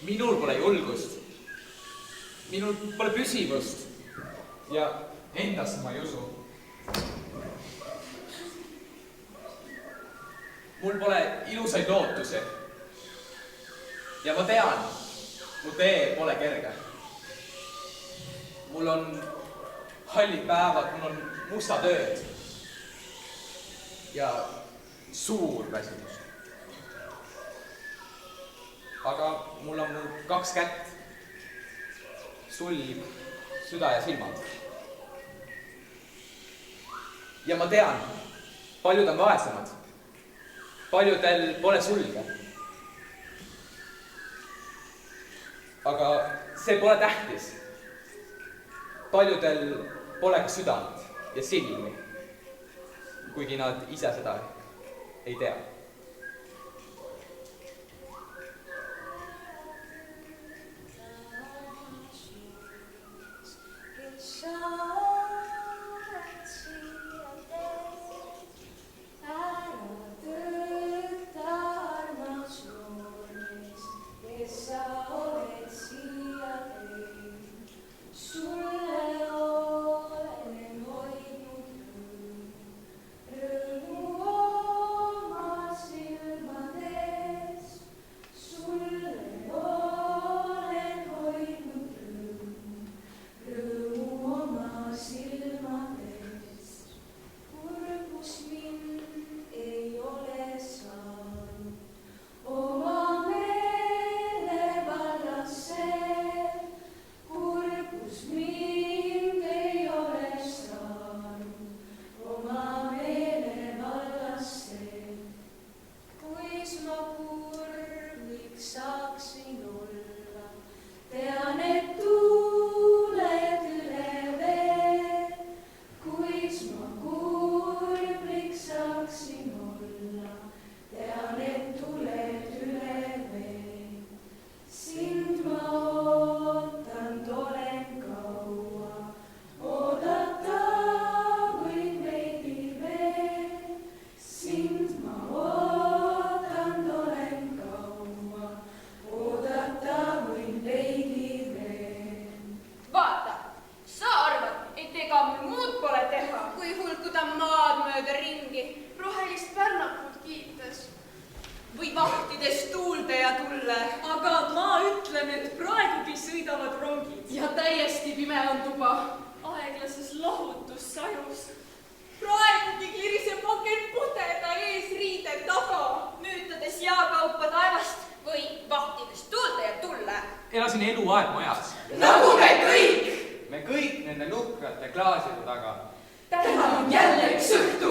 Minul pole julgust. Minul pole püsivust. Ja endasse ma ei usu. Mul pole ilusaid lootusi. Ja ma tean, mu tee pole kerge. Mul on hallid päevad, mul on mustad ööd. Ja suur väsimus. Aga mul on mu 2 kätt. Sulg, süda ja silmad. Ja ma tean, paljud on vaesemad. Paljudel pole sulge. Aga see pole tähtis. Paljudel pole ka südant ja silmi, kuigi nad ise seda ei tea. Elasin eluaeg majas. Nagu me kõik! Me kõik nende nukrate klaaside taga. Täna on jälle üks õhtu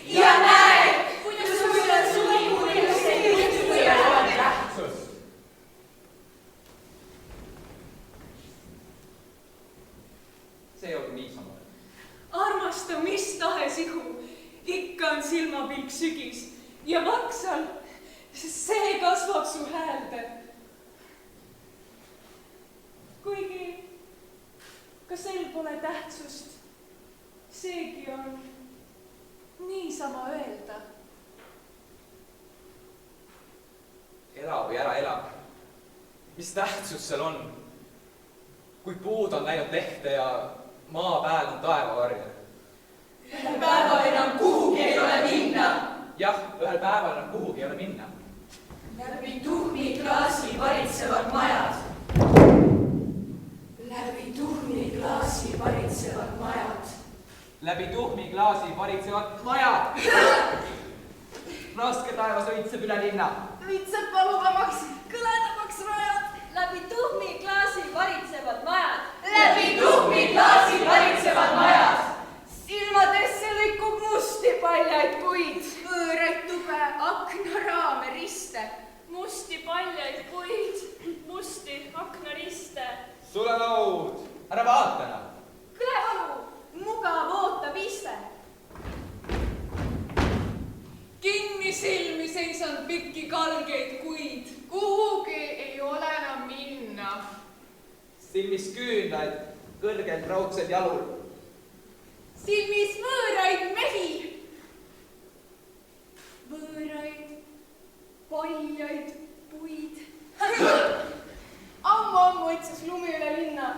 ja näe, kuidas sulle sulimuilast ei ole tähtsus. See ei olnud niisama. Armasta mis tahes ihu, ikka on silmapilk sügis ja maksal see kasvab su häälde. Kuigi, ka sel pole tähtsust, seegi on niisama öelda. Ela või ära ela. Mis tähtsus seal on? Kui puud on läinud lehte ja maa pääl on taevavarja. Ühel päeval enam kuhugi ei ole minna. Jah, ühel päeval enam kuhugi ei ole minna. Läbi tuhmi klaasi varitsevad majad. Läbi tuhmi klaasi varitsevad majad. Läbi tuhmi klaasi varitsevad majad. Raske taevas õitseb üle linna. Õitseb paluvamaks, kõledamaks rajad. Läbi tuhmi klaasi varitsevad majad. Läbi tuhmi klaasi varitsevad majad. Silmadesse lõikub musti paljaid puid. Võõraid tube, aknaraame riste. Musti paljaid puid, musti aknariste. Sule laud, ära vaata enam. Kõlevalu, mugav ootab iste. Kinni silmi seisan pikki kalgeid kuid. Kuhugi ei ole enam minna. Silmis küünlaid, kõrgelt raudsed jalul. Silmis võõraid mehi. Võõraid paljaid puid. paiskus lumi üle linna.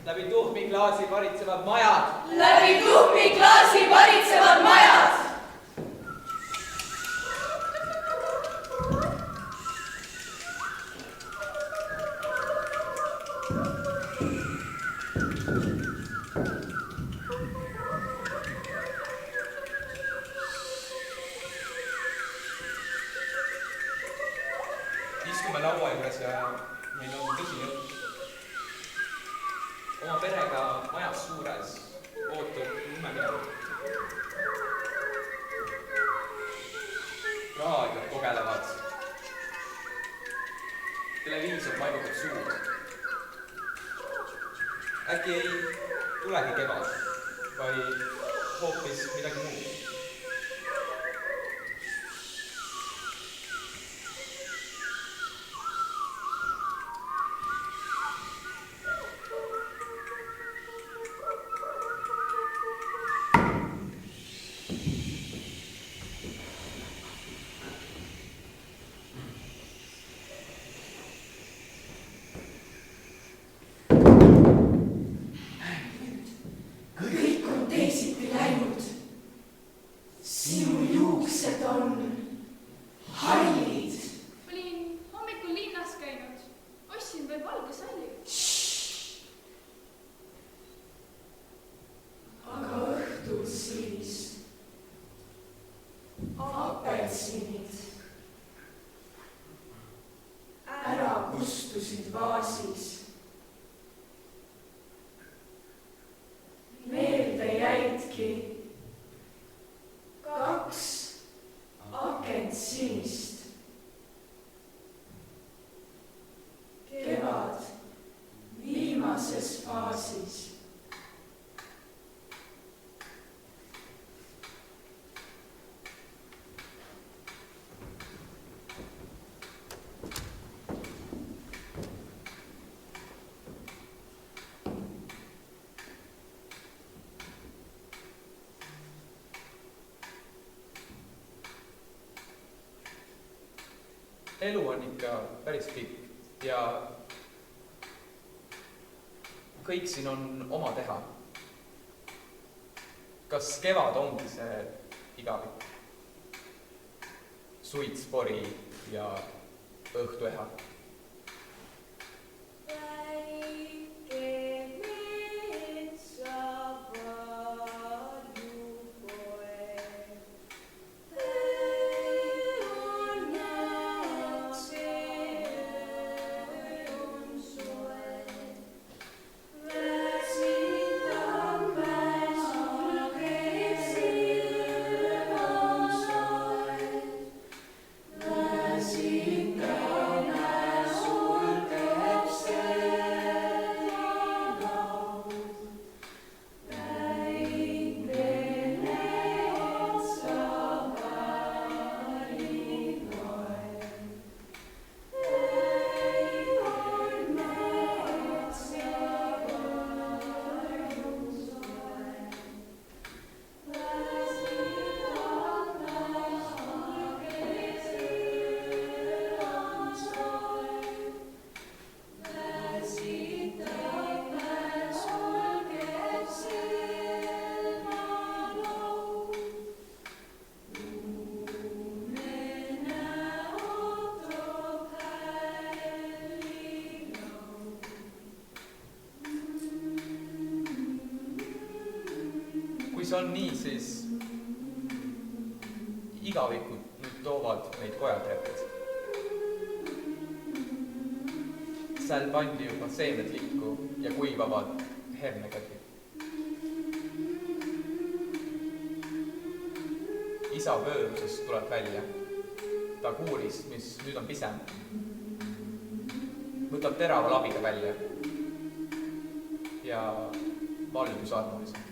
Läbi tuhmiklaasi varitsevad majad. Läbi tuhmiklaasi varitsevad majad. Istume laua juures ja meil on tõsine jutt. Oma perega majas suures ootab lumeminev. Raadiod kogelevad. Televiisor vaibutab suud. Äkki ei tulegi kevad, vaid hoopis midagi muud. Elu on ikka päris pikk ja kõik siin on oma teha. Kas kevad ongi see igavik? Suitspori ja õhtueha. Kui see on nii, siis igavikud nüüd toovad meid kojatrepid. Seal pandi juba seemned likku ja kuivavad hernekagi. Isa vöörusest tuleb välja. Ta kuurist, mis nüüd on pisem. Võtab terava labiga välja ja valgus armuliselt.